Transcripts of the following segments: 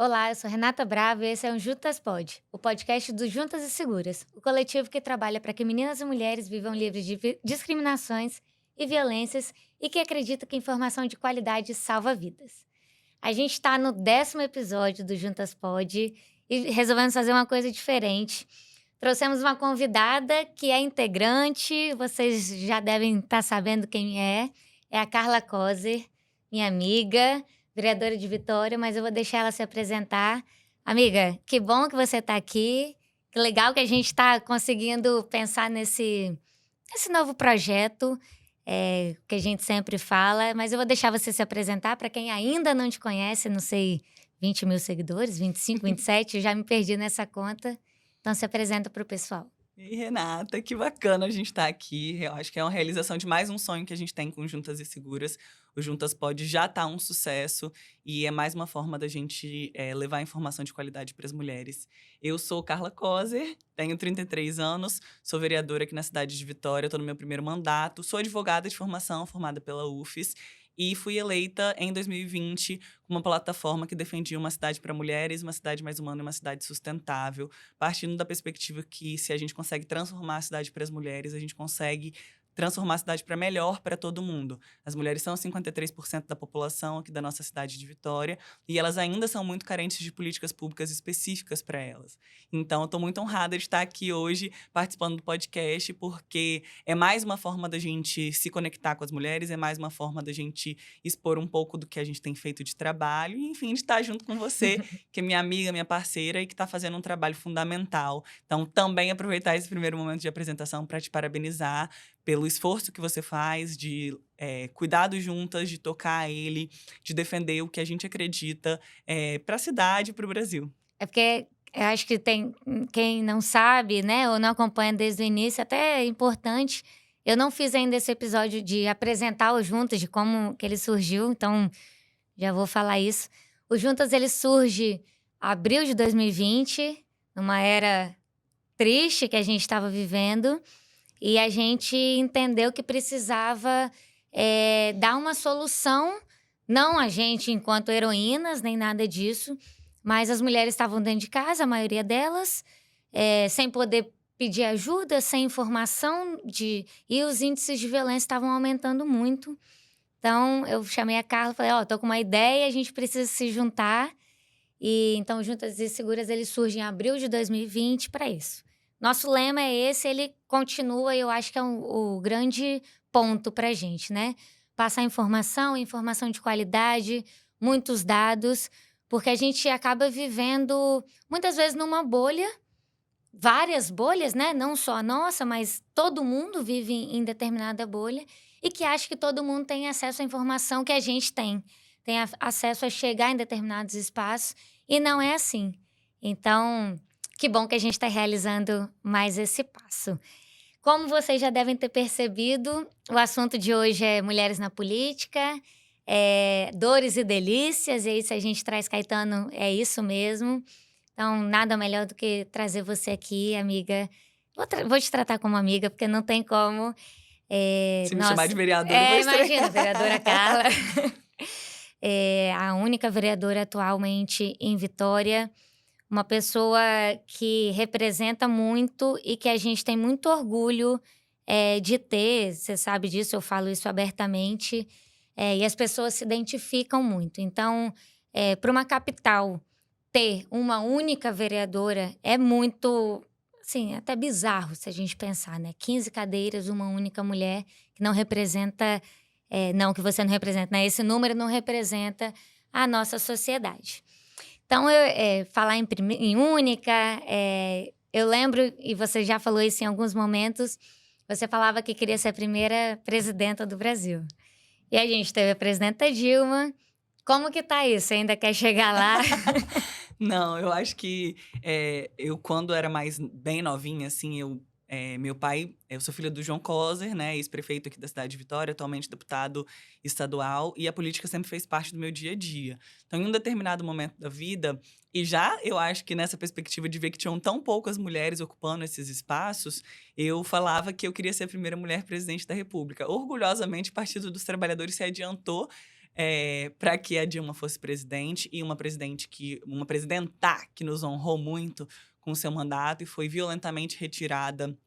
Olá, eu sou Renata Bravo e esse é o Juntas Pod, o podcast do Juntas e Seguras, o coletivo que trabalha para que meninas e mulheres vivam livres de discriminações e violências e que acredita que informação de qualidade salva vidas. A gente está no 10º episódio do Juntas Pod e resolvemos fazer uma coisa diferente. Trouxemos uma convidada que é integrante, vocês já devem estar sabendo quem é a Carla Coser, minha amiga, vereadora de Vitória, mas eu vou deixar ela se apresentar. Amiga, que bom que você está aqui, que legal que a gente está conseguindo pensar nesse novo projeto, que a gente sempre fala, mas eu vou deixar você se apresentar para quem ainda não te conhece, não sei, 20 mil seguidores, 25, 27, eu já me perdi nessa conta. Então se apresenta para o pessoal. E Renata, que bacana a gente estar aqui. Eu acho que é uma realização de mais um sonho que a gente tem com Juntas e Seguras. O Juntas Pode já tá um sucesso e é mais uma forma da gente levar informação de qualidade para as mulheres. Eu sou Carla Coser, tenho 33 anos, sou vereadora aqui na cidade de Vitória, estou no meu primeiro mandato, sou advogada de formação, formada pela UFES, e fui eleita em 2020 com uma plataforma que defendia uma cidade para mulheres, uma cidade mais humana e uma cidade sustentável, partindo da perspectiva que se a gente consegue transformar a cidade para as mulheres, a gente consegue transformar a cidade para melhor para todo mundo. As mulheres são 53% da população aqui da nossa cidade de Vitória e elas ainda são muito carentes de políticas públicas específicas para elas. Então, eu estou muito honrada de estar aqui hoje participando do podcast, porque é mais uma forma da gente se conectar com as mulheres, é mais uma forma da gente expor um pouco do que a gente tem feito de trabalho e, enfim, de estar junto com você, que é minha amiga, minha parceira e que está fazendo um trabalho fundamental. Então, também aproveitar esse primeiro momento de apresentação para te parabenizar pelo esforço que você faz de cuidar juntas, de tocar ele, de defender o que a gente acredita para a cidade e para o Brasil. É porque eu acho que tem quem não sabe, né, ou não acompanha desde o início, até é importante. Eu não fiz ainda esse episódio de apresentar o Juntas, de como que ele surgiu, então já vou falar isso. O Juntas ele surge abril de 2020, numa era triste que a gente estava vivendo, e a gente entendeu que precisava dar uma solução, não a gente enquanto heroínas, nem nada disso, mas as mulheres estavam dentro de casa, a maioria delas, sem poder pedir ajuda, sem informação e os índices de violência estavam aumentando muito. Então eu chamei a Carla e falei: "Ó, tô com uma ideia, a gente precisa se juntar". E então Juntas e Seguras ele surge em abril de 2020 para isso. Nosso lema é esse, ele continua e eu acho que é o grande ponto pra gente, né. Passar informação, informação de qualidade, muitos dados, porque a gente acaba vivendo muitas vezes numa bolha, várias bolhas, né, não só a nossa, mas todo mundo vive em determinada bolha, e que acha que todo mundo tem acesso à informação que a gente tem acesso a chegar em determinados espaços, e não é assim. Então, que bom que a gente está realizando mais esse passo. Como vocês já devem ter percebido, o assunto de hoje é mulheres na política, dores e delícias, e aí se a gente traz Caetano, é isso mesmo. Então, nada melhor do que trazer você aqui, amiga. Vou te tratar como amiga, porque não tem como. Se me chamar de Nossa, vereadora, eu vou estranhar. imagina, vereadora Carla. É a única vereadora atualmente em Vitória, uma pessoa que representa muito e que a gente tem muito orgulho, de ter, você sabe disso, eu falo isso abertamente, e as pessoas se identificam muito. Então, para uma capital ter uma única vereadora é muito, assim, até bizarro se a gente pensar, né, 15 cadeiras, uma única mulher que não representa, não que você não representa, né, esse número não representa a nossa sociedade. Então falar em única, eu lembro, e você já falou isso em alguns momentos, você falava que queria ser a primeira presidenta do Brasil. E a gente teve a presidenta Dilma. Como que tá isso? Você ainda quer chegar lá? Não, eu acho que, eu quando era mais bem novinha, assim, meu pai eu sou filha do João Coser, né, ex-prefeito aqui da cidade de Vitória, atualmente deputado estadual, e a política sempre fez parte do meu dia a dia. Então, em um determinado momento da vida, e já eu acho que nessa perspectiva de ver que tinham tão poucas mulheres ocupando esses espaços, eu falava que eu queria ser a primeira mulher presidente da república. Orgulhosamente, o Partido dos Trabalhadores se adiantou, para que a Dilma fosse presidente e uma presidenta que nos honrou muito com o seu mandato e foi violentamente retirada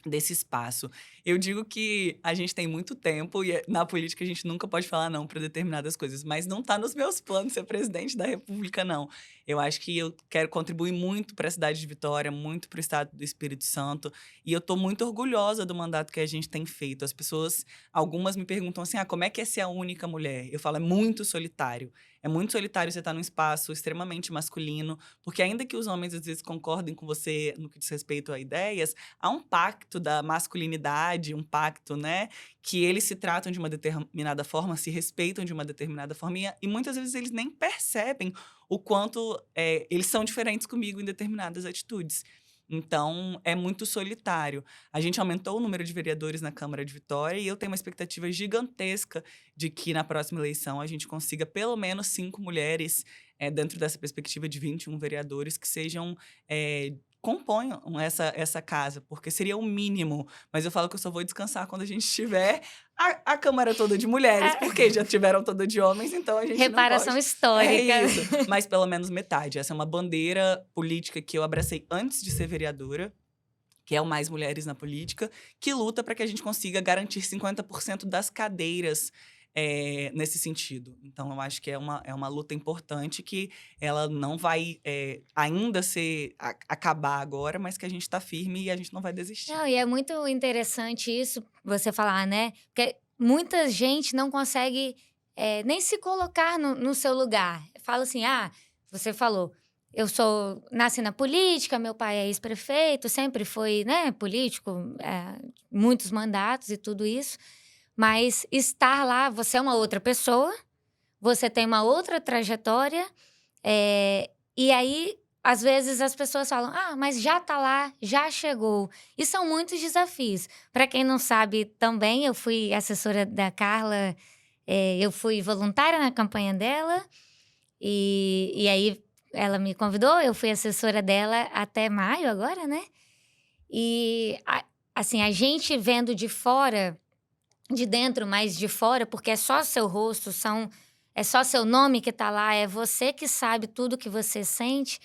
desse espaço. Eu digo que a gente tem muito tempo e na política a gente nunca pode falar não para determinadas coisas, mas não está nos meus planos ser presidente da República, não. Eu acho que eu quero contribuir muito para a cidade de Vitória, muito para o estado do Espírito Santo, e eu estou muito orgulhosa do mandato que a gente tem feito. As pessoas, algumas me perguntam assim: "Ah, como é que é ser a única mulher?" Eu falo: "É muito solitário. É muito solitário você estar num espaço extremamente masculino, porque ainda que os homens às vezes concordem com você no que diz respeito a ideias, há um pacto da masculinidade, um pacto, né, que eles se tratam de uma determinada forma, se respeitam de uma determinada forma, e muitas vezes eles nem percebem o quanto eles são diferentes comigo em determinadas atitudes. Então, é muito solitário. A gente aumentou o número de vereadores na Câmara de Vitória e eu tenho uma expectativa gigantesca de que na próxima eleição a gente consiga pelo menos 5 mulheres, dentro dessa perspectiva de 21 vereadores que sejam componham essa casa, porque seria o mínimo. Mas eu falo que eu só vou descansar quando a gente tiver a Câmara toda de mulheres, É. porque já tiveram toda de homens, então a gente não Reparação pode. É histórica. isso, mas pelo menos metade. Essa é uma bandeira política que eu abracei antes de ser vereadora, que é o Mais Mulheres na Política, que luta para que a gente consiga garantir 50% das cadeiras nesse sentido. Então, eu acho que é uma luta importante que ela não vai ainda acabar agora, mas que a gente está firme e a gente não vai desistir. Não, e é muito interessante isso, você falar, né? Porque muita gente não consegue nem se colocar no seu lugar. Fala assim, você falou, nasci na política, meu pai é ex-prefeito, sempre foi, né, político, muitos mandatos e tudo isso. Mas estar lá, você é uma outra pessoa, você tem uma outra trajetória, e aí, às vezes, as pessoas falam: "Ah, mas já tá lá, já chegou". E são muitos desafios. Para quem não sabe também, eu fui assessora da Carla, eu fui voluntária na campanha dela, e aí ela me convidou, eu fui assessora dela até maio agora, né. E assim, a gente vendo de fora, de dentro, mas de fora, porque é só seu rosto, é só seu nome que tá lá, é você que sabe tudo que você sente,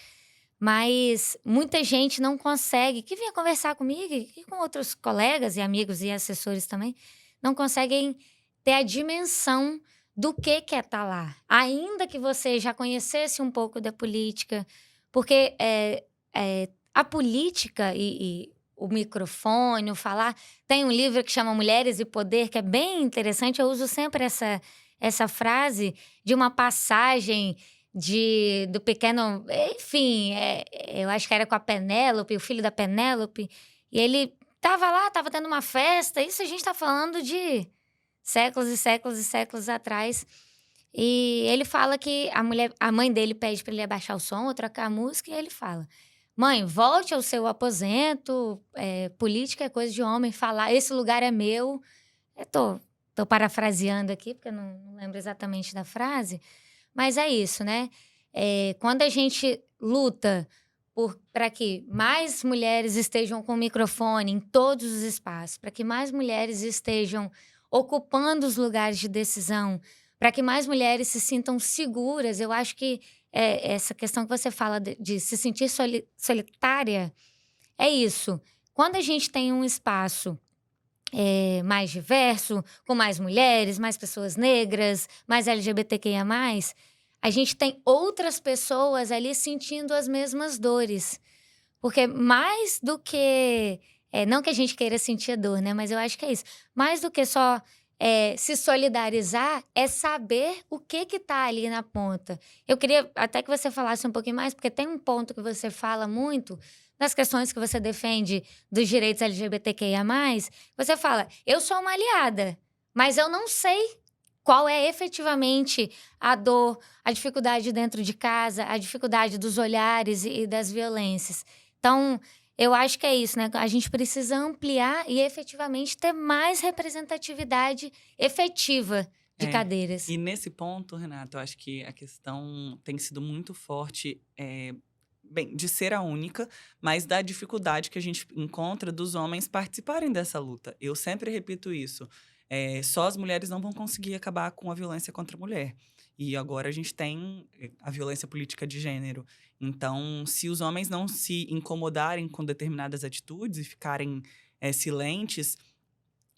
mas muita gente não consegue, que vinha conversar comigo e com outros colegas e amigos e assessores também, não conseguem ter a dimensão do que é estar lá. Ainda que você já conhecesse um pouco da política, porque a política e o microfone, o falar. Tem um livro que chama Mulheres e Poder, que é bem interessante. Eu uso sempre essa frase de uma passagem do pequeno. Enfim, eu acho que era com a Penélope, o filho da Penélope. E ele estava lá, estava tendo uma festa. Isso a gente está falando de séculos e séculos e séculos atrás. E ele fala que a mãe dele pede para ele abaixar o som ou trocar a música, e ele fala: "Mãe, volte ao seu aposento, política é coisa de homem, falar esse lugar é meu". Tô parafraseando aqui, porque eu não lembro exatamente da frase, mas é isso, né. Quando a gente luta para que mais mulheres estejam com o microfone em todos os espaços, para que mais mulheres estejam ocupando os lugares de decisão, para que mais mulheres se sintam seguras, eu acho que, essa questão que você fala de se sentir solitária, é isso. Quando a gente tem um espaço, mais diverso, com mais mulheres, mais pessoas negras, mais LGBTQIA+, a gente tem outras pessoas ali sentindo as mesmas dores. Porque mais do que não que a gente queira sentir a dor, né, mas eu acho que é isso. Mais do que só, se solidarizar, é saber o que tá ali na ponta. Eu queria até que você falasse um pouquinho mais, porque tem um ponto que você fala muito, das questões que você defende dos direitos LGBTQIA+, você fala: "Eu sou uma aliada, mas eu não sei qual é efetivamente a dor, a dificuldade dentro de casa, a dificuldade dos olhares e das violências". Então, eu acho que é isso, né, a gente precisa ampliar e efetivamente ter mais representatividade efetiva de É. cadeiras. E nesse ponto, Renata, eu acho que a questão tem sido muito forte, bem, de ser a única, mas da dificuldade que a gente encontra dos homens participarem dessa luta. Eu sempre repito isso. só as mulheres não vão conseguir acabar com a violência contra a mulher. E agora a gente tem a violência política de gênero. Então, se os homens não se incomodarem com determinadas atitudes e ficarem silentes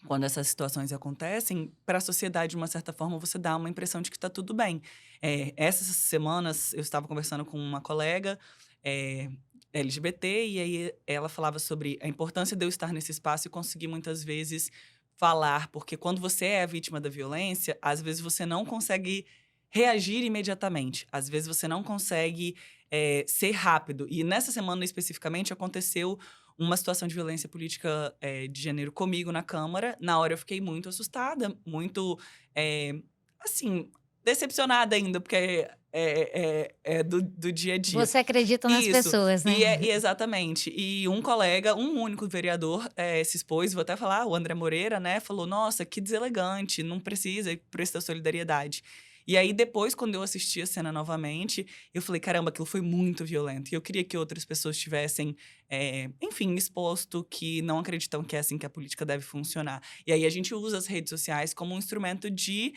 quando essas situações acontecem, para a sociedade, de uma certa forma, você dá uma impressão de que está tudo bem. Essas semanas, eu estava conversando com uma colega LGBT, e aí ela falava sobre a importância de eu estar nesse espaço e conseguir, muitas vezes, falar. Porque quando você é a vítima da violência, às vezes você não consegue reagir imediatamente. Às vezes você não consegue ser rápido. E nessa semana, especificamente, aconteceu uma situação de violência política de gênero comigo na Câmara. Na hora eu fiquei muito assustada, muito, assim, decepcionada ainda, porque é do dia a dia. Você acredita nas Isso, pessoas, né? e exatamente. E um colega, um único vereador, se expôs, vou até falar, o André Moreira, né, falou: nossa, que deselegante, não precisa ir por essa solidariedade. E aí, depois, quando eu assisti a cena novamente, eu falei: caramba, aquilo foi muito violento. E eu queria que outras pessoas tivessem, enfim, exposto que não acreditam que é assim que a política deve funcionar. E aí, a gente usa as redes sociais como um instrumento de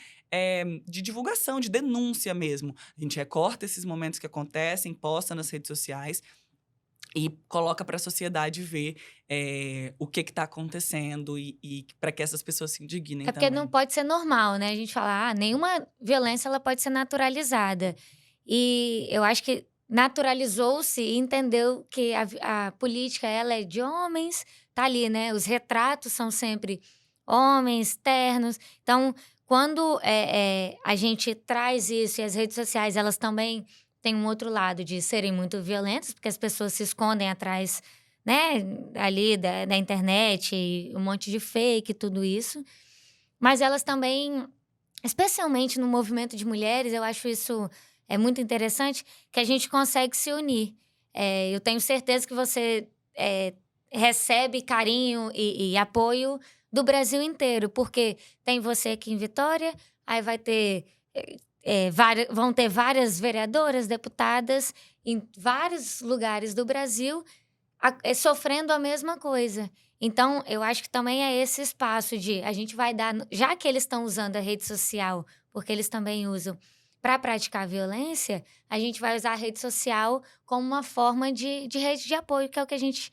divulgação, de denúncia mesmo. A gente recorta esses momentos que acontecem, posta nas redes sociais e coloca para a sociedade ver o que está acontecendo e para que essas pessoas se indignem É porque não também. pode ser normal, né? A gente fala, nenhuma violência ela pode ser naturalizada. E eu acho que naturalizou-se e entendeu que a política ela é de homens, tá ali, né? Os retratos são sempre homens, ternos. Então, quando a gente traz isso e as redes sociais, elas também têm um outro lado de serem muito violentas, porque as pessoas se escondem atrás, né, ali da internet, e um monte de fake e tudo isso. Mas elas também, especialmente no movimento de mulheres, eu acho isso muito interessante, que a gente consegue se unir. Eu tenho certeza que você recebe carinho e apoio do Brasil inteiro, porque tem você aqui em Vitória, aí vai ter vão ter várias vereadoras, deputadas em vários lugares do Brasil sofrendo a mesma coisa. Então, eu acho que também é esse espaço de a gente vai dar, já que eles estão usando a rede social, porque eles também usam para praticar violência, a gente vai usar a rede social como uma forma de rede de apoio, que é o que a gente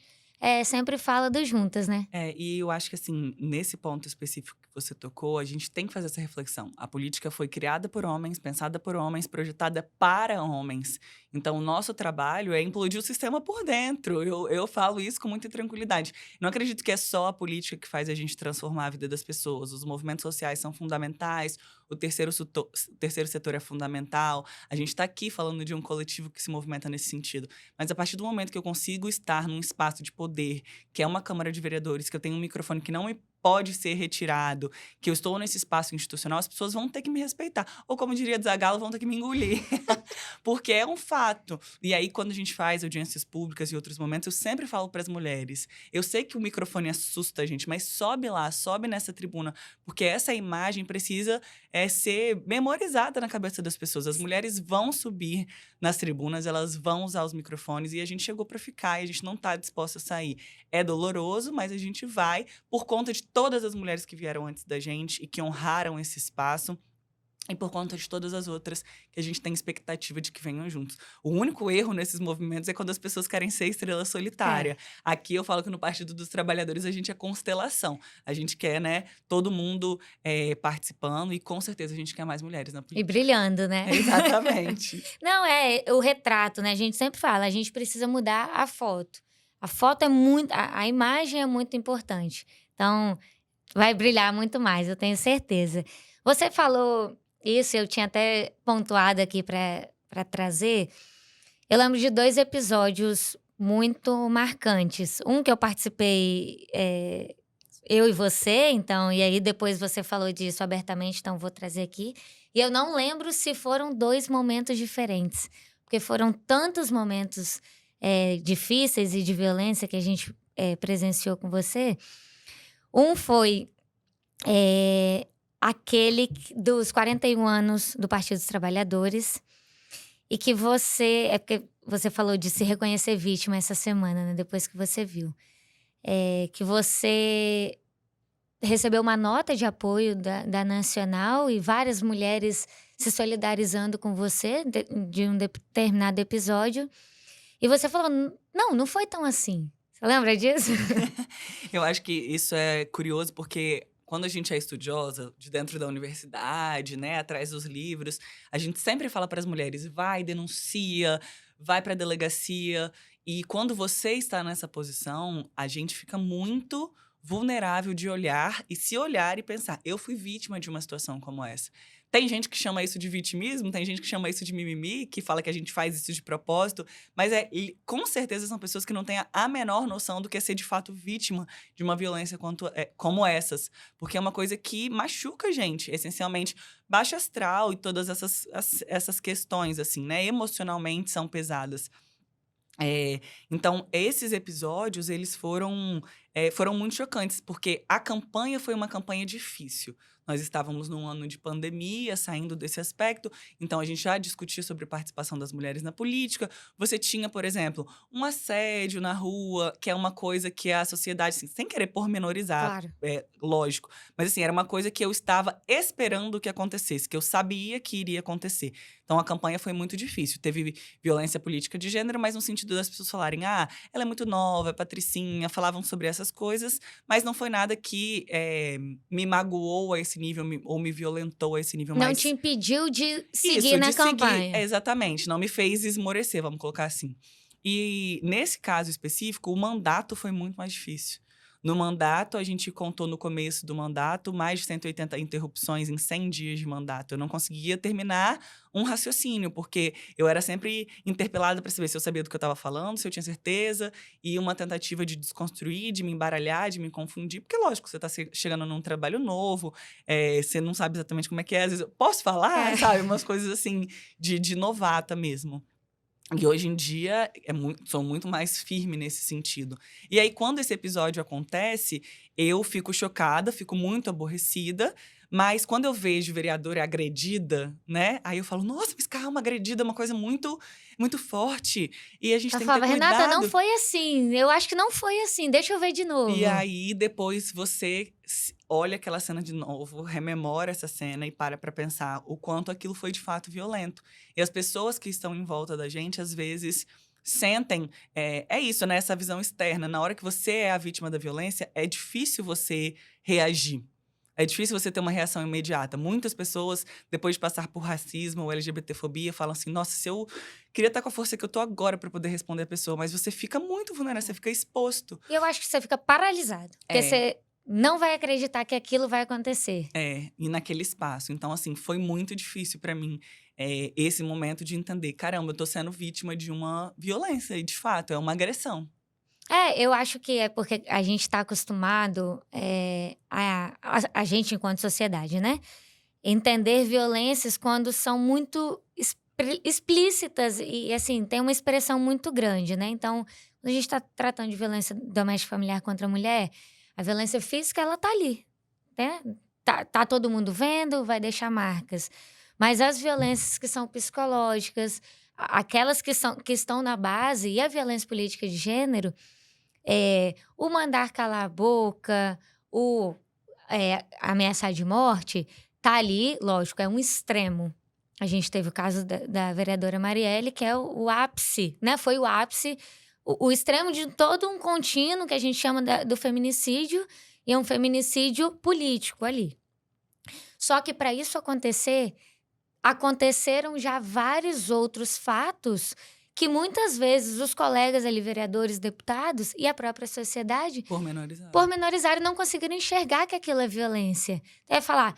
sempre fala do Juntas, né? E eu acho que, assim, nesse ponto específico que você tocou, a gente tem que fazer essa reflexão. A política foi criada por homens, pensada por homens, projetada para homens. Então, o nosso trabalho é implodir o sistema por dentro. Eu falo isso com muita tranquilidade. Não acredito que é só a política que faz a gente transformar a vida das pessoas. Os movimentos sociais são fundamentais, o terceiro setor é fundamental. A gente está aqui falando de um coletivo que se movimenta nesse sentido. Mas a partir do momento que eu consigo estar num espaço de poder, que é uma Câmara de Vereadores, que eu tenho um microfone que não me pode ser retirado, que eu estou nesse espaço institucional, as pessoas vão ter que me respeitar. Ou, como diria Zagalo, vão ter que me engolir. Porque é um fato. E aí, quando a gente faz audiências públicas e outros momentos, eu sempre falo para as mulheres: eu sei que o microfone assusta a gente, mas sobe lá, sobe nessa tribuna, porque essa imagem precisa ser memorizada na cabeça das pessoas. As mulheres vão subir nas tribunas, elas vão usar os microfones e a gente chegou para ficar e a gente não está disposta a sair. É doloroso, mas a gente vai por conta de todas as mulheres que vieram antes da gente e que honraram esse espaço. E por conta de todas as outras que a gente tem expectativa de que venham juntos. O único erro nesses movimentos é quando as pessoas querem ser estrela solitária. Aqui eu falo que no Partido dos Trabalhadores a gente é constelação. A gente quer, né, todo mundo participando e com certeza a gente quer mais mulheres na E política. brilhando, né? Exatamente. Não, é o retrato, né? A gente sempre fala, a gente precisa mudar a foto. A foto é muito, a imagem é muito importante. Então, vai brilhar muito mais, eu tenho certeza. Você falou isso, eu tinha até pontuado aqui para trazer. Eu lembro de 2 episódios muito marcantes. Um que eu participei, eu e você, então, e aí depois você falou disso abertamente, então vou trazer aqui. E eu não lembro se foram 2 momentos diferentes, porque foram tantos momentos, difíceis e de violência que a gente, presenciou com você. Um foi, aquele dos 41 anos do Partido dos Trabalhadores, e que você porque você falou de se reconhecer vítima essa semana, né, depois que você viu. Que você recebeu uma nota de apoio da Nacional e várias mulheres se solidarizando com você de um determinado episódio. E você falou: Não, não foi tão assim. Você lembra disso? Eu acho que isso é curioso porque quando a gente é estudiosa, de dentro da universidade, né, atrás dos livros, a gente sempre fala para as mulheres: vai, denuncia, vai para a delegacia. E quando você está nessa posição, a gente fica muito vulnerável de olhar e se olhar e pensar: eu fui vítima de uma situação como essa. Tem gente que chama isso de vitimismo, tem gente que chama isso de mimimi, que fala que a gente faz isso de propósito, mas com certeza são pessoas que não têm a menor noção do que é ser de fato vítima de uma violência como essas. Porque é uma coisa que machuca a gente, essencialmente. Baixa astral e todas essas questões, assim, né? Emocionalmente são pesadas. Então, esses episódios, eles foram muito chocantes, porque a campanha foi uma campanha difícil. Nós estávamos num ano de pandemia, saindo desse aspecto, então a gente já discutia sobre participação das mulheres na política. Você tinha, por exemplo, um assédio na rua, que é uma coisa que a sociedade, assim, sem querer pormenorizar, Claro. lógico, mas assim, era uma coisa que eu estava esperando que acontecesse, que eu sabia que iria acontecer. Então, a campanha foi muito difícil. Teve violência política de gênero, mas no sentido das pessoas falarem: ah, ela é muito nova, é patricinha, falavam sobre essas coisas, mas não foi nada que me magoou a esse nível ou me violentou a esse nível Não mais. te impediu de seguir Isso, na de seguir, campanha. exatamente, não me fez esmorecer, vamos colocar assim. E nesse caso específico, o mandato foi muito mais difícil. No mandato, a gente contou no começo do mandato mais de 180 interrupções em 100 dias de mandato. Eu não conseguia terminar um raciocínio, porque eu era sempre interpelada para saber se eu sabia do que eu estava falando, se eu tinha certeza, e uma tentativa de desconstruir, de me embaralhar, de me confundir. Porque, lógico, você está chegando num trabalho novo, você não sabe exatamente como é que é. Às vezes, eu posso falar, sabe? Umas coisas assim, de novata mesmo. E hoje em dia, sou muito mais firme nesse sentido. E aí, quando esse episódio acontece, eu fico chocada, fico muito aborrecida. Mas quando eu vejo vereadora agredida, né? Aí eu falo: nossa, mas calma, agredida é uma coisa muito, muito forte. E a gente Ela tem que ter falava: Renata, não cuidado. foi assim. Eu acho que não foi assim. Deixa eu ver de E novo. aí, depois você olha aquela cena de novo, rememora essa cena e para pensar o quanto aquilo foi de fato violento. E as pessoas que estão em volta da gente, às vezes, sentem. É isso, né? Essa visão externa. Na hora que você é a vítima da violência, é difícil você reagir. É difícil você ter uma reação imediata. Muitas pessoas, depois de passar por racismo ou LGBTfobia, falam assim: nossa, se eu queria estar com a força que eu tô agora para poder responder a pessoa, mas você fica muito vulnerável, você fica exposto. E eu acho que você fica paralisado. Porque você não vai acreditar que aquilo vai acontecer. E naquele espaço. Então, assim, foi muito difícil para mim, esse momento de entender: caramba, eu tô sendo vítima de uma violência, e de fato, é uma agressão. Eu acho que é porque a gente está acostumado, a gente enquanto sociedade, né? Entender violências quando são muito explícitas e, assim, tem uma expressão muito grande, né? Então, quando a gente está tratando de violência doméstica familiar contra a mulher, a violência física, ela tá ali, né? Tá todo mundo vendo, vai deixar marcas. Mas as violências que são psicológicas, aquelas que estão na base, e a violência política de gênero, o mandar calar a boca, ameaçar de morte, tá ali, lógico, é um extremo. A gente teve o caso da vereadora Marielle, que é o ápice, né? Foi o ápice, o extremo de todo um contínuo que a gente chama do feminicídio, e é um feminicídio político ali. Só que para isso acontecer, aconteceram já vários outros fatos que muitas vezes os colegas ali, vereadores, deputados e a própria sociedade pormenorizaram e não conseguiram enxergar que aquilo é violência. É falar: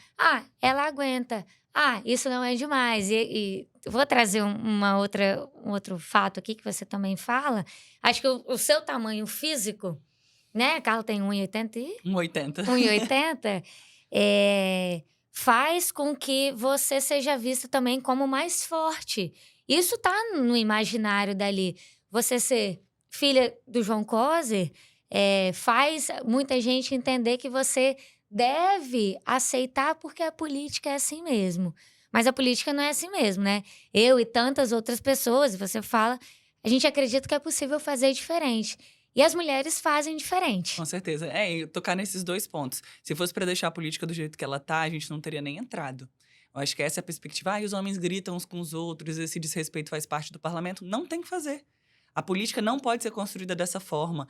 ela aguenta. Isso não é demais. E vou trazer um outro fato aqui que você também fala. Acho que o seu tamanho físico, né? A Carla tem 1,80 e... 1,80. 1,80, faz com que você seja vista também como mais forte. Isso tá no imaginário dali. Você ser filha do João Coser faz muita gente entender que você deve aceitar porque a política é assim mesmo. Mas a política não é assim mesmo, né? Eu e tantas outras pessoas, você fala, a gente acredita que é possível fazer diferente. E as mulheres fazem diferente. Com certeza. E tocar nesses 2 pontos. Se fosse pra deixar a política do jeito que ela tá, a gente não teria nem entrado. Eu acho que essa é a perspectiva. Os homens gritam uns com os outros, esse desrespeito faz parte do parlamento. Não tem que fazer. A política não pode ser construída dessa forma.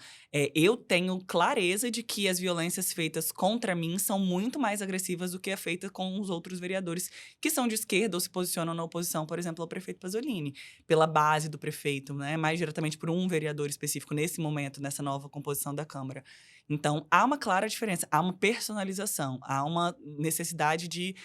Eu tenho clareza de que as violências feitas contra mim são muito mais agressivas do que a feita com os outros vereadores que são de esquerda ou se posicionam na oposição, por exemplo, ao prefeito Pasolini, pela base do prefeito, né? Mais diretamente por um vereador específico nesse momento, nessa nova composição da Câmara. Então, há uma clara diferença, há uma personalização, há uma necessidade de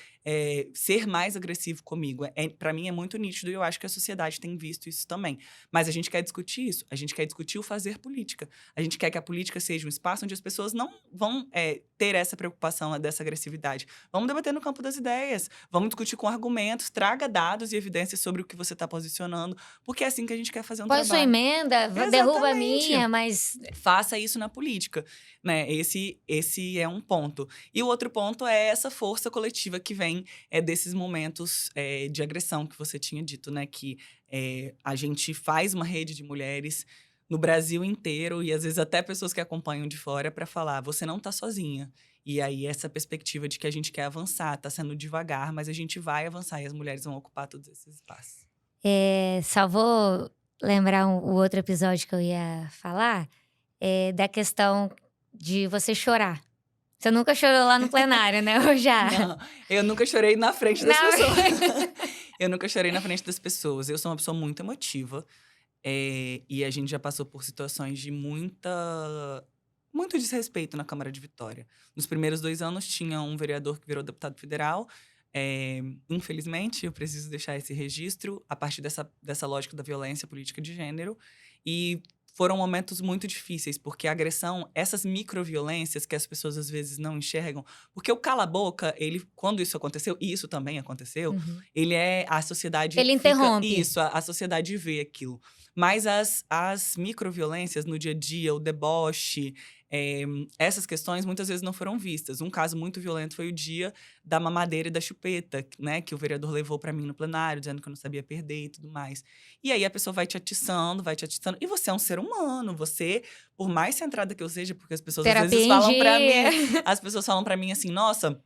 ser mais agressivo comigo. Para mim é muito nítido e eu acho que a sociedade tem visto isso também. Mas a gente quer discutir isso, a gente quer discutir o fazer política. A gente quer que a política seja um espaço onde as pessoas não vão ter essa preocupação, dessa agressividade. Vamos debater no campo das ideias, vamos discutir com argumentos, traga dados e evidências sobre o que você está posicionando, porque é assim que a gente quer fazer um Põe sua trabalho. emenda, derruba a Exatamente. minha, mas Faça isso na política, né? Esse é um ponto. E o outro ponto é essa força coletiva que vem desses momentos de agressão que você tinha dito, né? Que a gente faz uma rede de mulheres no Brasil inteiro e às vezes até pessoas que acompanham de fora para falar, você não tá sozinha. E aí essa perspectiva de que a gente quer avançar, tá sendo devagar, mas a gente vai avançar e as mulheres vão ocupar todos esses espaços. só vou lembrar o outro episódio que eu ia falar, da questão de você chorar. Você nunca chorou lá no plenário, né? Eu já. Não, eu nunca chorei na frente das Não. pessoas. Eu nunca chorei na frente das pessoas. Eu sou uma pessoa muito emotiva. E a gente já passou por situações de muito desrespeito na Câmara de Vitória. Nos primeiros 2 anos, tinha um vereador que virou deputado federal. Infelizmente, eu preciso deixar esse registro a partir dessa lógica da violência política de gênero. E foram momentos muito difíceis, porque a agressão, essas microviolências que as pessoas às vezes não enxergam, porque o cala-boca, quando isso aconteceu, e isso também aconteceu, ele a sociedade Ele interrompe. Isso, a sociedade vê aquilo. Mas as microviolências no dia a dia, o deboche, essas questões muitas vezes não foram vistas. Um caso muito violento foi o dia da mamadeira e da chupeta, né? Que o vereador levou para mim no plenário, dizendo que eu não sabia perder e tudo mais. E aí a pessoa vai te atiçando. E você é um ser humano. Você, por mais centrada que eu seja, porque as pessoas às vezes falam para mim. As pessoas falam para mim assim, nossa,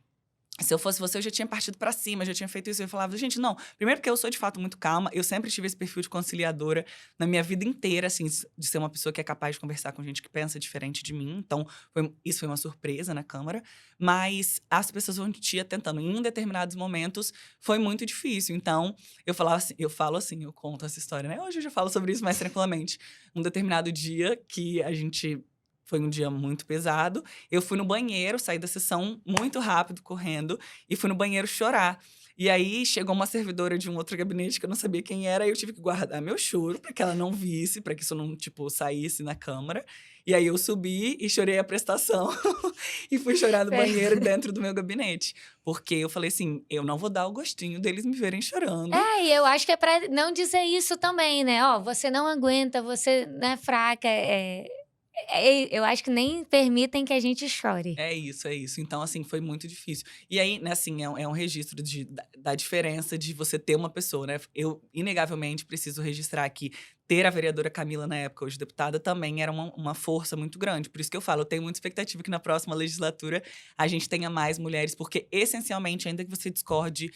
se eu fosse você, eu já tinha partido pra cima, já tinha feito isso. Eu falava, gente, não. Primeiro porque eu sou, de fato, muito calma. Eu sempre tive esse perfil de conciliadora na minha vida inteira, assim, de ser uma pessoa que é capaz de conversar com gente que pensa diferente de mim. Então, isso foi uma surpresa na Câmara. Mas as pessoas vão te atentando. Em determinados momentos, foi muito difícil. Então, eu conto essa história, né? Hoje eu já falo sobre isso mais tranquilamente. Um determinado dia que foi um dia muito pesado. Eu fui no banheiro, saí da sessão muito rápido, correndo, e fui no banheiro chorar. E aí, chegou uma servidora de um outro gabinete que eu não sabia quem era, e eu tive que guardar meu choro para que ela não visse, para que isso não, saísse na Câmara. E aí, eu subi e chorei a prestação. E fui chorar no banheiro dentro do meu gabinete. Porque eu falei assim, eu não vou dar o gostinho deles me verem chorando. E eu acho que é pra não dizer isso também, né? Você não aguenta, você não é fraca, eu acho que nem permitem que a gente chore. É isso. Então, assim, foi muito difícil. E aí, né, assim, é um registro da diferença de você ter uma pessoa, né? Eu, inegavelmente, preciso registrar que ter a vereadora Camila na época, hoje deputada, também era uma força muito grande. Por isso que eu falo, eu tenho muita expectativa que na próxima legislatura a gente tenha mais mulheres, porque, essencialmente, ainda que você discorde,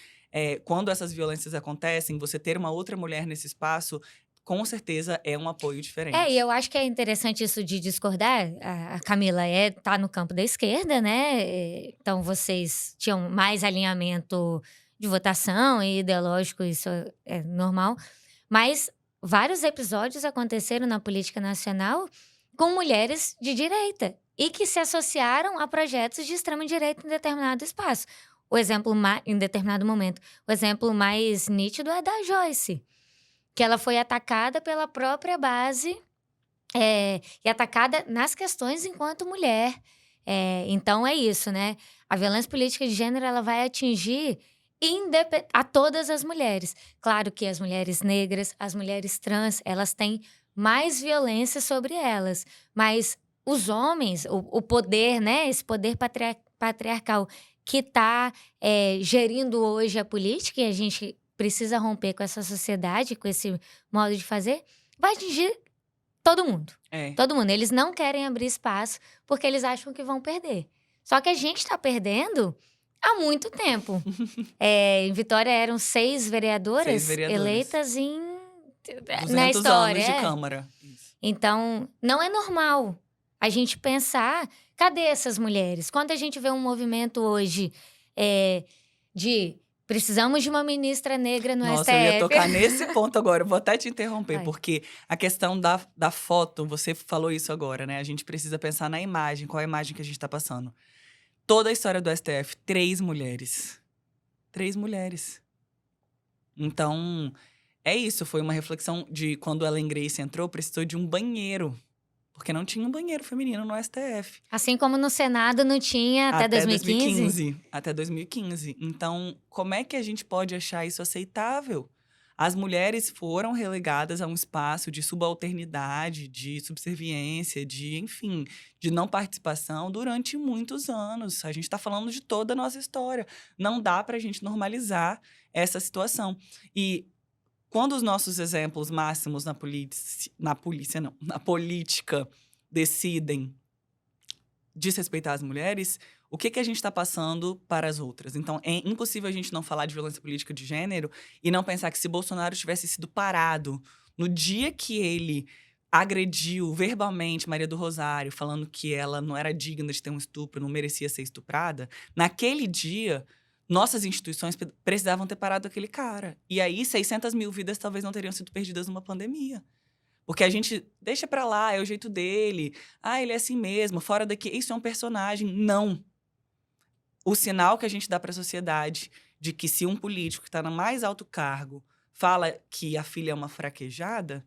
quando essas violências acontecem, você ter uma outra mulher nesse espaço com certeza é um apoio diferente. E eu acho que é interessante isso de discordar. A Camila tá no campo da esquerda, né? Então vocês tinham mais alinhamento de votação e ideológico, isso é normal. Mas vários episódios aconteceram na política nacional com mulheres de direita e que se associaram a projetos de extrema-direita em determinado espaço. Em determinado momento. O exemplo mais nítido é da Joyce, que ela foi atacada pela própria base e atacada nas questões enquanto mulher. Então, é isso, né? A violência política de gênero, ela vai atingir a todas as mulheres. Claro que as mulheres negras, as mulheres trans, elas têm mais violência sobre elas. Mas os homens, o poder, né? Esse poder patriarcal que está gerindo hoje a política, e a gente precisa romper com essa sociedade, com esse modo de fazer, vai atingir Todo mundo. É. Todo mundo. Eles não querem abrir espaço porque eles acham que vão perder. Só que a gente está perdendo há muito tempo. Em Vitória eram 6 6 vereadoras vereadoras. eleitas na 200 história. anos de Câmara. Isso. Então, não é normal a gente pensar, cadê essas mulheres? Quando a gente vê um movimento hoje de precisamos de uma ministra negra no Nossa, STF. eu ia tocar nesse ponto agora. Eu vou até te interromper, Vai. porque a questão da foto, você falou isso agora, né? A gente precisa pensar na imagem, qual é a imagem que a gente tá passando. Toda a história do STF, 3 mulheres. 3 mulheres. Então, é isso. Foi uma reflexão de quando a Ellen Grace entrou, precisou de um banheiro. Porque não tinha um banheiro feminino no STF. Assim como no Senado não tinha até 2015. Até 2015. Então, como é que a gente pode achar isso aceitável? As mulheres foram relegadas a um espaço de subalternidade, de subserviência, enfim, de não participação durante muitos anos. A gente está falando de toda a nossa história. Não dá para a gente normalizar essa situação. E quando os nossos exemplos máximos na política decidem desrespeitar as mulheres, o que a gente está passando para as outras? Então, é impossível a gente não falar de violência política de gênero e não pensar que se Bolsonaro tivesse sido parado no dia que ele agrediu verbalmente Maria do Rosário, falando que ela não era digna de ter um estupro, não merecia ser estuprada, naquele dia nossas instituições precisavam ter parado aquele cara. E aí, 600 mil vidas talvez não teriam sido perdidas numa pandemia. Porque a gente deixa pra lá, é o jeito dele. Ah, ele é assim mesmo, fora daqui. Isso é um personagem. Não. O sinal que a gente dá pra sociedade de que se um político que tá no mais alto cargo fala que a filha é uma fraquejada,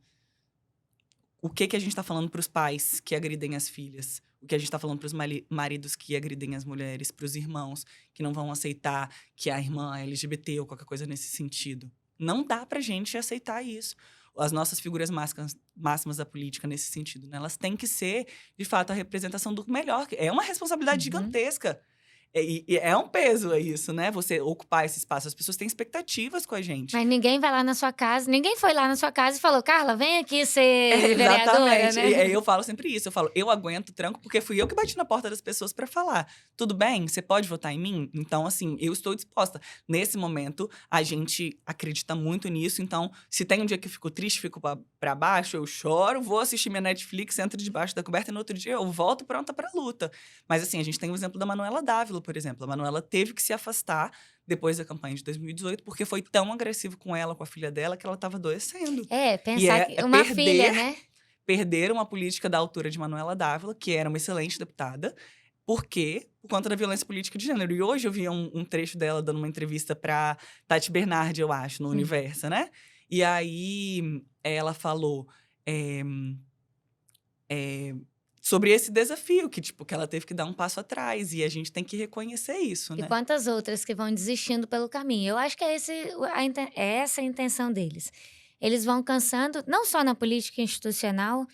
o que a gente tá falando pros pais que agridem as filhas? O que a gente tá falando pros maridos que agridem as mulheres, pros irmãos que não vão aceitar que a irmã é LGBT ou qualquer coisa nesse sentido. Não dá pra gente aceitar isso. As nossas figuras máximas da política nesse sentido, né? Elas têm que ser, de fato, a representação do melhor. É uma responsabilidade gigantesca. E é um peso isso, né? Você ocupar esse espaço. As pessoas têm expectativas com a gente. Mas ninguém vai lá na sua casa, ninguém foi lá na sua casa e falou, Carla, vem aqui ser vereadora, Exatamente. né? Eu falo sempre isso. Eu falo, eu aguento o tranco porque fui eu que bati na porta das pessoas pra falar. Tudo bem? Você pode votar em mim? Então, assim, eu estou disposta. Nesse momento, a gente acredita muito nisso. Então, se tem um dia que eu fico triste, fico pra baixo, eu choro, vou assistir minha Netflix, entro debaixo da coberta e no outro dia eu volto pronta pra luta. Mas, assim, a gente tem o exemplo da Manuela Dávila, por exemplo. A Manuela teve que se afastar depois da campanha de 2018, porque foi tão agressivo com ela, com a filha dela, que ela estava adoecendo. Pensar que uma filha, né? Perder uma política da altura de Manuela Dávila, que era uma excelente deputada, por quê? Por conta da violência política de gênero. E hoje eu vi um trecho dela dando uma entrevista para Tati Bernardi, eu acho, no Universo, né? E aí ela falou sobre esse desafio, que ela teve que dar um passo atrás. E a gente tem que reconhecer isso, né? E quantas outras que vão desistindo pelo caminho. Eu acho que é essa a intenção deles. Eles vão cansando, não só na política institucional,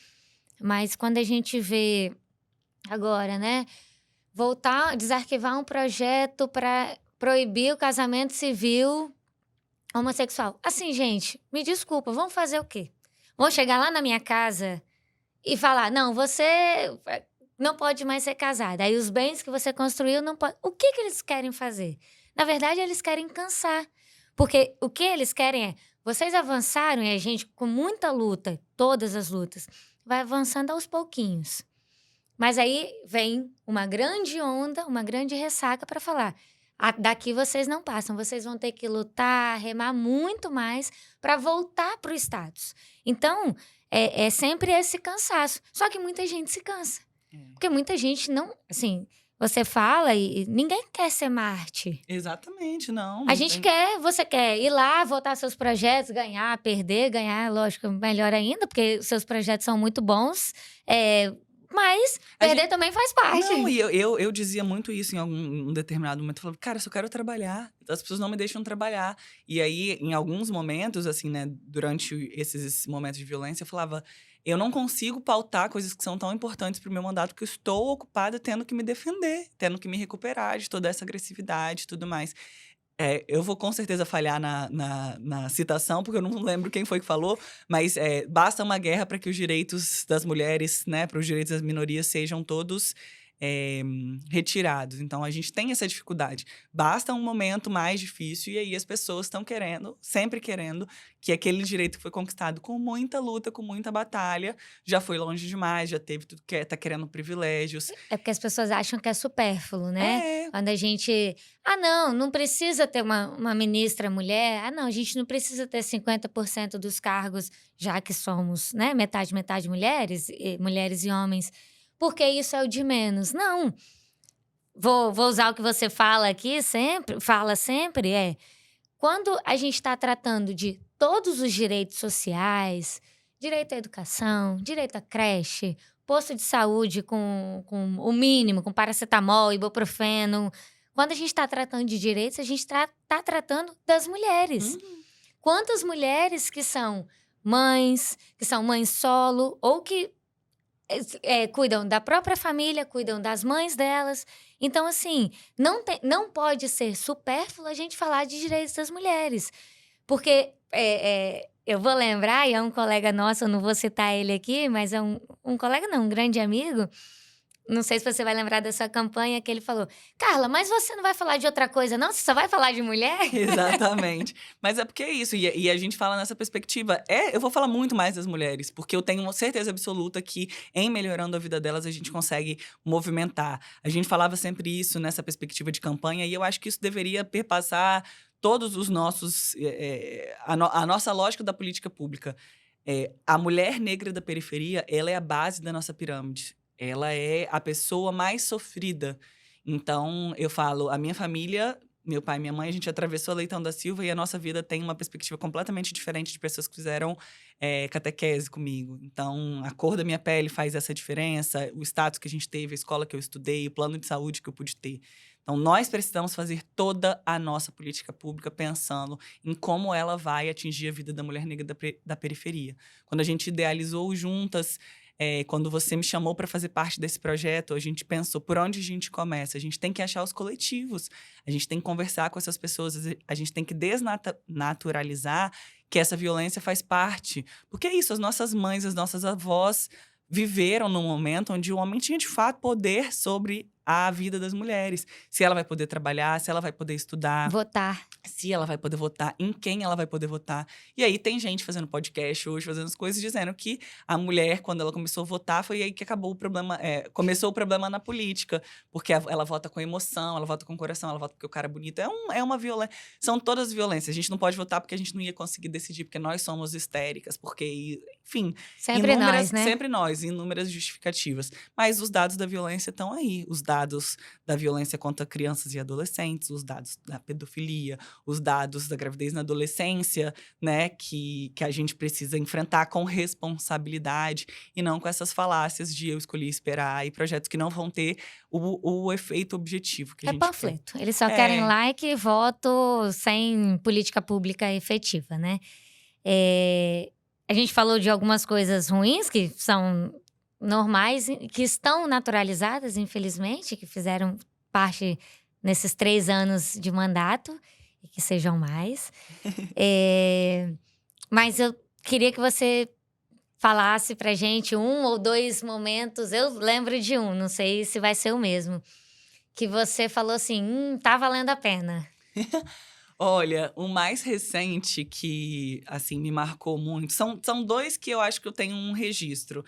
mas quando a gente vê agora, né? Desarquivar um projeto para proibir o casamento civil homossexual. Assim, gente, me desculpa, vamos fazer o quê? Vão chegar lá na minha casa e falar, não, você não pode mais ser casada. Aí os bens que você construiu não pode. O que eles querem fazer? Na verdade, eles querem cansar. Porque o que eles querem é, vocês avançaram e a gente, com muita luta, todas as lutas, vai avançando aos pouquinhos. Mas aí vem uma grande onda, uma grande ressaca para falar, daqui vocês não passam, vocês vão ter que lutar, remar muito mais para voltar para o status. Então, é sempre esse cansaço. Só que muita gente se cansa. Porque muita gente não, assim, você fala e ninguém quer ser Marte. Exatamente, não. A gente quer, você quer ir lá, votar seus projetos, ganhar, perder, ganhar, lógico, melhor ainda, porque seus projetos são muito bons, mas perder também faz parte. Não, e eu dizia muito isso em algum determinado momento. Eu falava, cara, eu só quero trabalhar. As pessoas não me deixam trabalhar. E aí, em alguns momentos, assim, né, durante esses momentos de violência, eu falava, eu não consigo pautar coisas que são tão importantes pro meu mandato, porque eu estou ocupada tendo que me defender, tendo que me recuperar de toda essa agressividade e tudo mais. Eu vou com certeza falhar na citação, porque eu não lembro quem foi que falou, mas basta uma guerra para que os direitos das mulheres, né, para os direitos das minorias sejam todos retirados. Então, a gente tem essa dificuldade. Basta um momento mais difícil e aí as pessoas estão querendo, sempre querendo, que aquele direito que foi conquistado com muita luta, com muita batalha, já foi longe demais, já teve tudo que tá querendo privilégios. É porque as pessoas acham que é supérfluo, né? É, Quando a gente. Ah, não, não precisa ter uma ministra mulher. Ah, não, a gente não precisa ter 50% dos cargos, já que somos, né, metade, metade mulheres e homens, porque isso é o de menos. Não. Vou usar o que você fala aqui sempre, fala sempre, quando a gente está tratando de todos os direitos sociais, direito à educação, direito à creche, posto de saúde com o mínimo, com paracetamol, ibuprofeno. Quando a gente está tratando de direitos, a gente está tratando das mulheres. hum, Quantas mulheres que são mães solo, ou que cuidam da própria família, cuidam das mães delas. Então, assim, não pode ser supérfluo a gente falar de direitos das mulheres. Porque eu vou lembrar, e é um colega nosso, eu não vou citar ele aqui, mas é um colega não, um grande amigo. Não sei se você vai lembrar dessa campanha que ele falou: "Carla, mas você não vai falar de outra coisa não? Você só vai falar de mulher?" exatamente. Mas é porque é isso, e a gente fala nessa perspectiva. Eu vou falar muito mais das mulheres, porque eu tenho uma certeza absoluta que, em melhorando a vida delas, a gente consegue movimentar. A gente falava sempre isso nessa perspectiva de campanha, e eu acho que isso deveria perpassar todos os nossos. A nossa lógica da política pública. A mulher negra da periferia, ela é a base da nossa pirâmide. Ela é a pessoa mais sofrida. Então, eu falo, a minha família, meu pai e minha mãe, a gente atravessou Leitão da Silva e a nossa vida tem uma perspectiva completamente diferente de pessoas que fizeram catequese comigo. Então, a cor da minha pele faz essa diferença, o status que a gente teve, a escola que eu estudei, o plano de saúde que eu pude ter. Então, nós precisamos fazer toda a nossa política pública pensando em como ela vai atingir a vida da mulher negra da periferia. Quando a gente idealizou Juntas, quando você me chamou para fazer parte desse projeto, a gente pensou por onde a gente começa. A gente tem que achar os coletivos, a gente tem que conversar com essas pessoas, a gente tem que desnaturalizar que essa violência faz parte. Porque é isso, as nossas mães, as nossas avós viveram num momento onde o homem tinha de fato poder sobre a vida das mulheres. Se ela vai poder trabalhar, se ela vai poder estudar, Votar. se ela vai poder votar, em quem ela vai poder votar. E aí tem gente fazendo podcast hoje, fazendo as coisas, dizendo que a mulher, quando ela começou a votar, foi aí que acabou o problema, começou o problema na política, porque ela vota com emoção, ela vota com coração, ela vota porque o cara é bonito. É uma violência. São todas violências. A gente não pode votar porque a gente não ia conseguir decidir, porque nós somos histéricas, porque, enfim, Sempre nós, né? sempre nós, inúmeras justificativas. Mas os dados da violência estão aí. Os dados da violência contra crianças e adolescentes, os dados da pedofilia, os dados da gravidez na adolescência, né, que a gente precisa enfrentar com responsabilidade e não com essas falácias de eu escolhi esperar e projetos que não vão ter o efeito objetivo que a É gente quer. panfleto. Eles só querem É, like e voto sem política pública efetiva, né? A gente falou de algumas coisas ruins que são normais, que estão naturalizadas, infelizmente, que fizeram parte nesses 3 anos de mandato e que sejam mais. Mas eu queria que você falasse pra gente 1 ou 2 momentos. Eu lembro de um, não sei se vai ser o mesmo, que você falou assim: tá valendo a pena". olha, o mais recente que, assim, me marcou muito, são dois que eu acho que eu tenho um registro.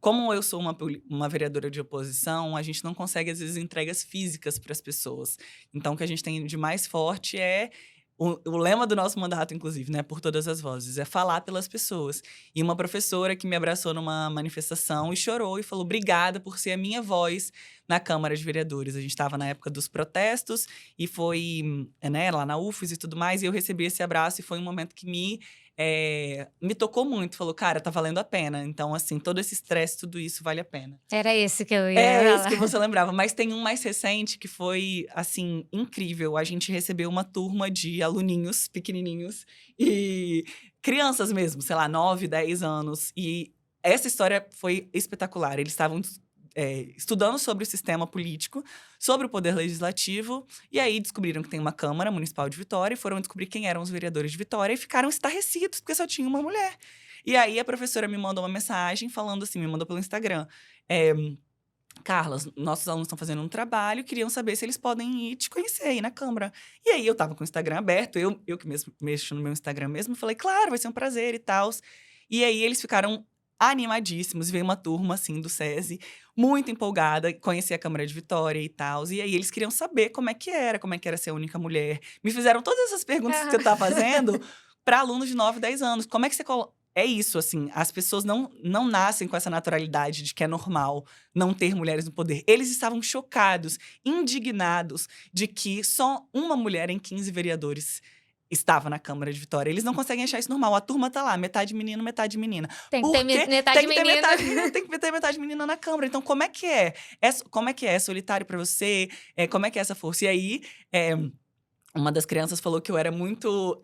Como eu sou uma vereadora de oposição, a gente não consegue, às vezes, entregas físicas para as pessoas. Então, o que a gente tem de mais forte é o lema do nosso mandato, inclusive, né, por todas as vozes, é falar pelas pessoas. E uma professora que me abraçou numa manifestação e chorou e falou: obrigada por ser a minha voz na Câmara de Vereadores. A gente estava na época dos protestos e foi, né, lá na UFES e tudo mais, e eu recebi esse abraço e foi um momento que me tocou muito. Falou, cara, tá valendo a pena. Então, assim, todo esse estresse, tudo isso vale a pena. Era esse que eu ia É esse falar. que você lembrava. Mas tem um mais recente que foi, assim, incrível. A gente recebeu uma turma de aluninhos pequenininhos e crianças mesmo, sei lá, 9, 10 anos. E essa história foi espetacular. Eles estavam estudando sobre o sistema político, sobre o poder legislativo, e aí descobriram que tem uma Câmara Municipal de Vitória, e foram descobrir quem eram os vereadores de Vitória, e ficaram estarrecidos, porque só tinha uma mulher. E aí a professora me mandou uma mensagem falando assim, me mandou pelo Instagram. Carla, nossos alunos estão fazendo um trabalho, queriam saber se eles podem ir te conhecer aí na Câmara. E aí eu tava com o Instagram aberto, eu que mesmo mexo no meu Instagram mesmo, falei, claro, vai ser um prazer e tal. E aí eles ficaram animadíssimos, veio uma turma assim do SESI, muito empolgada, conhecer a Câmara de Vitória e tal. E aí eles queriam saber como é que era ser a única mulher. Me fizeram todas essas perguntas que você tá fazendo para alunos de 9, 10 anos. Como é que você é isso, assim, as pessoas não nascem com essa naturalidade de que é normal não ter mulheres no poder. Eles estavam chocados, indignados de que só uma mulher em 15 vereadores estava na Câmara de Vitória. Eles não conseguem achar isso normal. A turma tá lá, metade menino, metade menina. Tem que ter metade tem que ter menina. metade menina, tem que ter metade menina na Câmara. Então, como é que é? Como é que é? É solitário pra você? Como é que é essa força? E aí, uma das crianças falou que eu era muito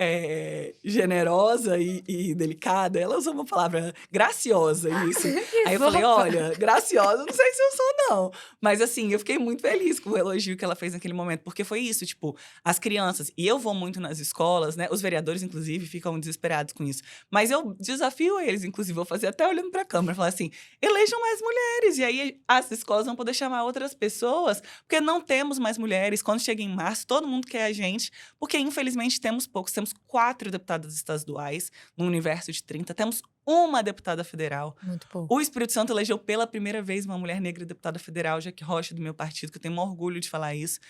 generosa e delicada. Ela usou uma palavra graciosa, isso. Aí eu falei, olha, graciosa, não sei se eu sou, não. Mas assim, eu fiquei muito feliz com o elogio que ela fez naquele momento. Porque foi isso, tipo, as crianças… E eu vou muito nas escolas, né? Os vereadores, inclusive, ficam desesperados com isso. Mas eu desafio eles, inclusive, vou fazer até olhando pra câmera. Falar assim, elejam mais mulheres. E aí, as escolas vão poder chamar outras pessoas. Porque não temos mais mulheres. Quando chega em março, todo mundo quer a gente. Porque, infelizmente, temos poucos. Temos 4 deputadas estaduais, no universo de 30. Temos uma deputada federal. Muito pouco. O Espírito Santo elegeu pela primeira vez uma mulher negra deputada federal, Jaque Rocha, do meu partido, que eu tenho um orgulho de falar isso.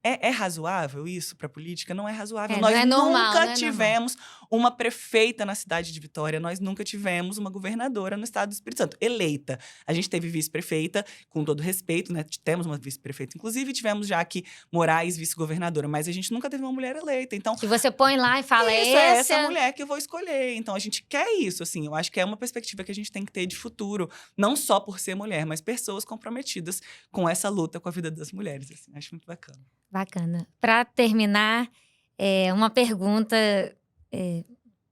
É razoável isso para a política? Não é razoável. Nós não é normal, nunca não é tivemos uma prefeita na cidade de Vitória. Nós nunca tivemos uma governadora no estado do Espírito Santo, eleita. A gente teve vice-prefeita, com todo respeito, né? Temos uma vice-prefeita. Inclusive, tivemos Jaque Moraes, vice-governadora. Mas a gente nunca teve uma mulher eleita. Então, que você põe lá e fala, isso, é essa mulher que eu vou escolher. Então, a gente quer isso, assim. Eu acho que é uma perspectiva que a gente tem que ter de futuro. Não só por ser mulher, mas pessoas comprometidas com essa luta com a vida das mulheres. Assim. Acho muito bacana. Bacana. Para terminar, uma pergunta.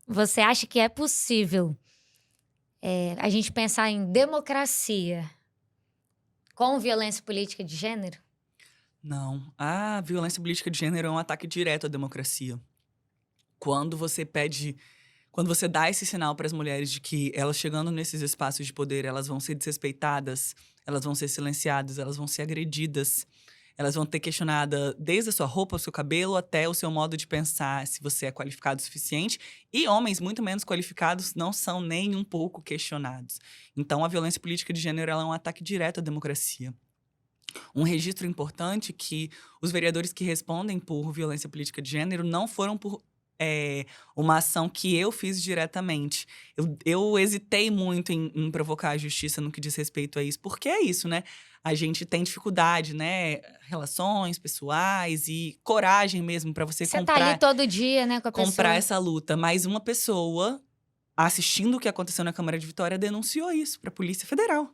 Você acha que é possível a gente pensar em democracia com violência política de gênero? Não. A violência política de gênero é um ataque direto à democracia. Quando você dá esse sinal para as mulheres de que elas chegando nesses espaços de poder, elas vão ser desrespeitadas, elas vão ser silenciadas, elas vão ser agredidas, elas vão ter questionada desde a sua roupa, o seu cabelo, até o seu modo de pensar, se você é qualificado o suficiente. E homens muito menos qualificados não são nem um pouco questionados. Então, a violência política de gênero ela é um ataque direto à democracia. Um registro importante que os vereadores que respondem por violência política de gênero não foram por uma ação que eu fiz diretamente. Eu hesitei muito em provocar a justiça no que diz respeito a isso, porque é isso, né? A gente tem dificuldade, né? Relações pessoais e coragem mesmo para você comprar… Você tá ali todo dia, né, com a pessoa. Comprar essa luta. Mas uma pessoa, assistindo o que aconteceu na Câmara de Vitória, denunciou isso para a Polícia Federal.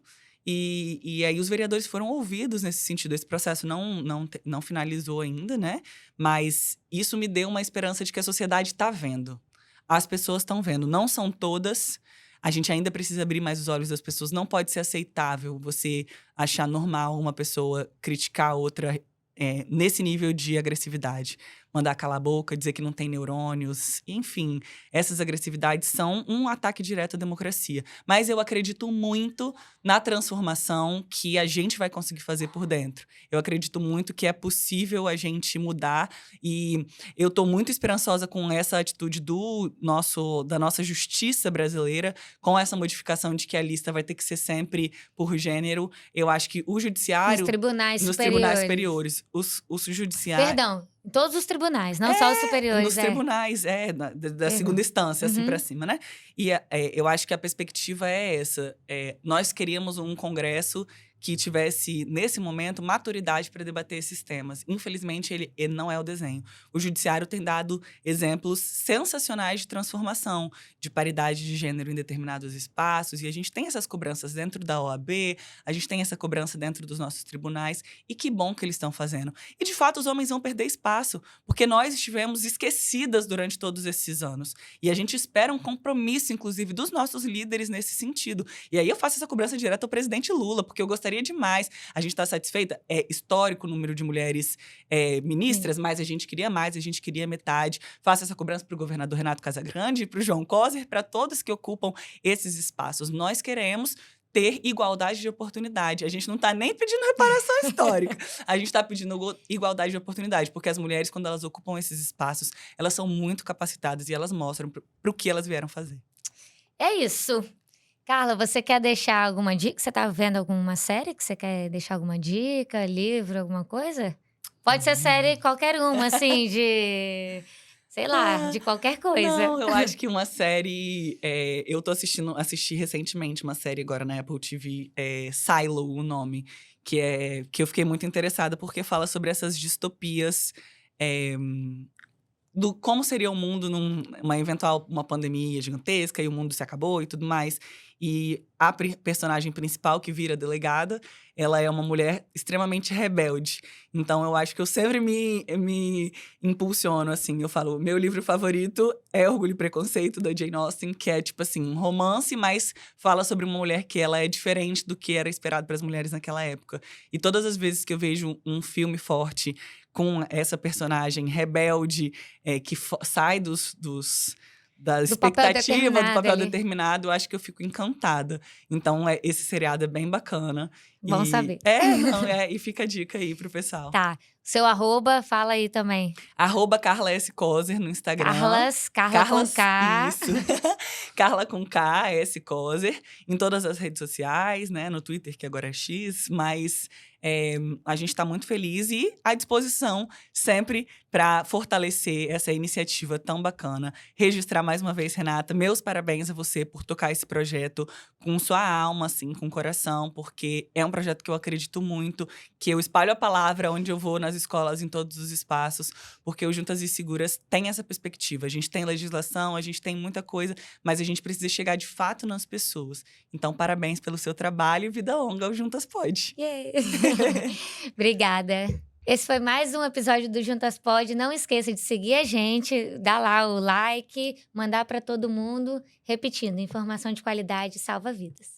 E aí os vereadores foram ouvidos nesse sentido. Esse processo não finalizou ainda, né? Mas isso me deu uma esperança de que a sociedade está vendo. As pessoas estão vendo. Não são todas. A gente ainda precisa abrir mais os olhos das pessoas. Não pode ser aceitável você achar normal uma pessoa criticar a outra nesse nível de agressividade. Mandar calar a boca, dizer que não tem neurônios. Enfim, essas agressividades são um ataque direto à democracia. Mas eu acredito muito na transformação que a gente vai conseguir fazer por dentro. Eu acredito muito que é possível a gente mudar. E eu estou muito esperançosa com essa atitude da nossa justiça brasileira, com essa modificação de que a lista vai ter que ser sempre por gênero. Eu acho que o judiciário… Nos tribunais superiores. O judiciário… Perdão, em todos os tribunais, não só os superiores. Nos tribunais, da segunda instância, assim, pra cima, né? E eu acho que a perspectiva é essa. Nós queríamos um Congresso que tivesse, nesse momento, maturidade para debater esses temas. Infelizmente, ele não é o desenho. O judiciário tem dado exemplos sensacionais de transformação, de paridade de gênero em determinados espaços, e a gente tem essas cobranças dentro da OAB, a gente tem essa cobrança dentro dos nossos tribunais, e que bom que eles estão fazendo. E, de fato, os homens vão perder espaço, porque nós estivemos esquecidas durante todos esses anos. E a gente espera um compromisso, inclusive, dos nossos líderes nesse sentido. E aí eu faço essa cobrança direta ao presidente Lula, porque eu gostaria gostaria demais. A gente está satisfeita? É histórico o número de mulheres ministras, mas a gente queria mais, a gente queria metade. Faço essa cobrança para o governador Renato Casagrande, para o João Coser, para todos que ocupam esses espaços. Nós queremos ter igualdade de oportunidade. A gente não está nem pedindo reparação histórica. A gente está pedindo igualdade de oportunidade, porque as mulheres, quando elas ocupam esses espaços, elas são muito capacitadas e elas mostram para o que elas vieram fazer. É isso. Carla, você quer deixar alguma dica? Você tá vendo alguma série que você quer deixar alguma dica, livro, alguma coisa? Pode ser série qualquer uma, assim, de... Sei lá, de qualquer coisa. Não, eu acho que uma série… eu assisti recentemente uma série agora na Apple TV, Silo, o nome. Que eu fiquei muito interessada, porque fala sobre essas distopias… do como seria o mundo numa eventual uma pandemia gigantesca e o mundo se acabou e tudo mais. E a personagem principal, que vira delegada, ela é uma mulher extremamente rebelde. Então, eu acho que eu sempre me impulsiono, assim. Eu falo, meu livro favorito é Orgulho e Preconceito, da Jane Austen, que é, tipo assim, um romance, mas fala sobre uma mulher que ela é diferente do que era esperado para as mulheres naquela época. E todas as vezes que eu vejo um filme forte com essa personagem rebelde, que sai da expectativa do papel determinado, eu acho que eu fico encantada. Então, esse seriado é bem bacana. Bom saber. E fica a dica aí pro pessoal. Tá. Seu arroba, fala aí também. @Carla S. Coser no Instagram. Carla com K. Isso. Carla com K, S. Coser. Em todas as redes sociais, né? No Twitter, que agora é X. Mas a gente está muito feliz e à disposição sempre para fortalecer essa iniciativa tão bacana. Registrar mais uma vez, Renata, meus parabéns a você por tocar esse projeto com sua alma, assim, com o coração, porque é um projeto que eu acredito muito, que eu espalho a palavra onde eu vou, nas escolas, em todos os espaços, porque o Juntas e Seguras tem essa perspectiva. A gente tem legislação, a gente tem muita coisa, mas a gente precisa chegar de fato nas pessoas. Então, parabéns pelo seu trabalho e vida longa ao Juntas Pode. Obrigada. Esse foi mais um episódio do Juntas Pode. Não esqueça de seguir a gente, dar lá o like, mandar para todo mundo. Repetindo, informação de qualidade salva vidas.